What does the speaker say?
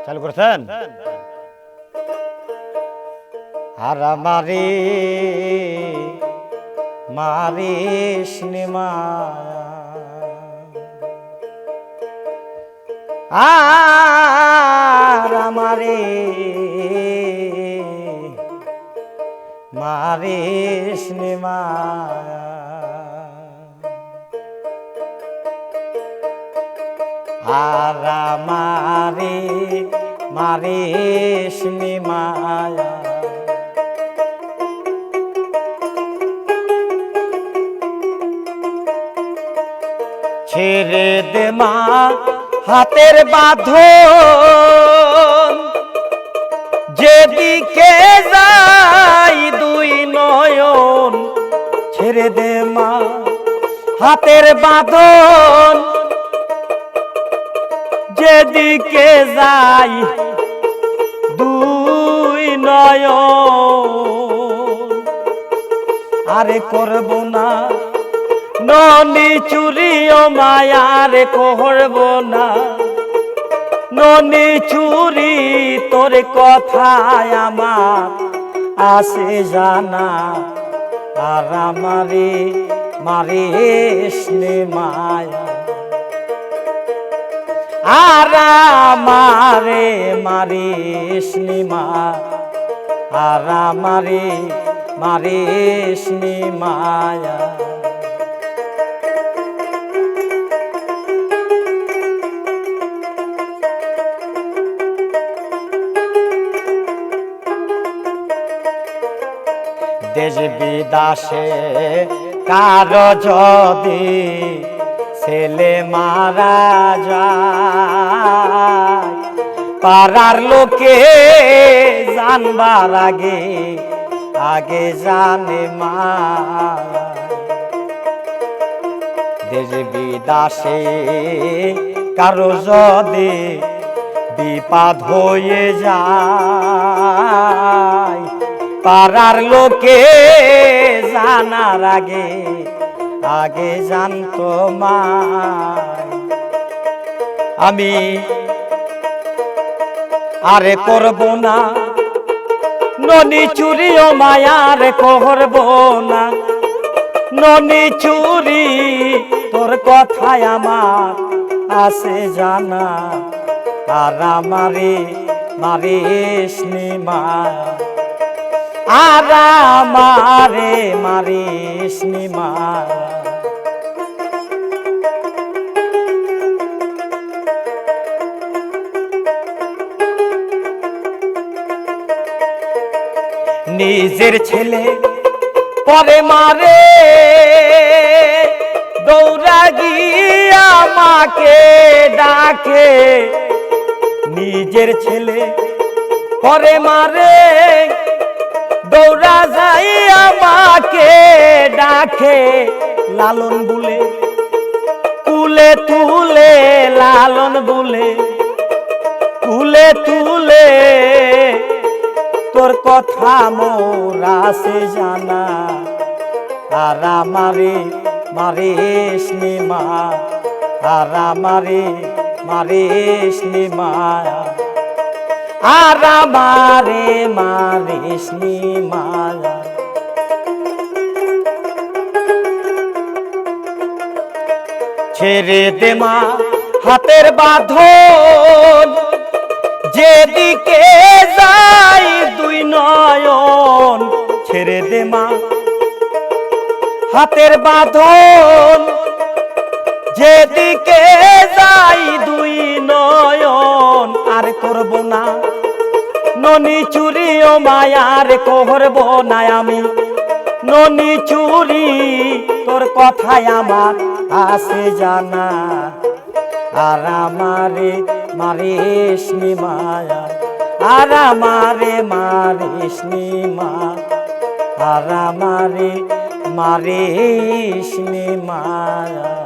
চালু করেছেন? আর আমারে মারিস আর আমারে মারিস আর আমারে মারিস মায়া ছেড়ে দে মা হাতের বাঁধন যেদিকে যাই দুই নয়ন ছেড়ে দে মা হাতের বাঁধন যেদিকে যাই দুই নয়ন আরে করব না ননি চুরি ও মায়ার করব না ননি চুরি তোর কথায় আমার আসে জানা আর আমারে মারিস নে মায়া আর আমারে মারিস নে মা আর আমারে মারিস নে মায়া দেশ বিদেশে কারো যদি ছেলে মারা যায় পাড়ার লোকে জানবার আগে আগে জানে মা দেশ বিদেশে কারো যদি বিপদ হয়ে যায় পাড়ার লোকে জানার আগে আগে জানতো মা আমি আরে করব না ননি চুরি ও মায়ার করব না ননি চুরি তোর কথায় আমার আসে জানা আর আমারে মারিস নি মা আর আমারে মারিস নি মা নিজের ছেলে পরে মারে দৌড়া গিয়া আমাকে ডাকে নিজের ছেলে পরে মারে দৌড়া যাই আমাকে ডাকে লালন বলে কুলে তুলে লালন বলে কুলে তুলে তোর কথা মোর আসে জানা আর আমারে মারিস নি মা আর আমারে মারিস নি মা আর আমারে মারিস নি মা ছেড়ে দে মা হাতের বাঁধন যেদিকে যাই দুই নয়ন ছেড়ে দে মা হাতের বাঁধন যেদিকে যাই দুই নয়ন আর করব না ননি চুরি ও মায়ার করব না আমি ননি চুরি তোর কথায় আমার আসে জানা আর আমারে মারিস নি মায়া আর আমারে মারিস নি মা আর আমারে মারিস নি মায়া।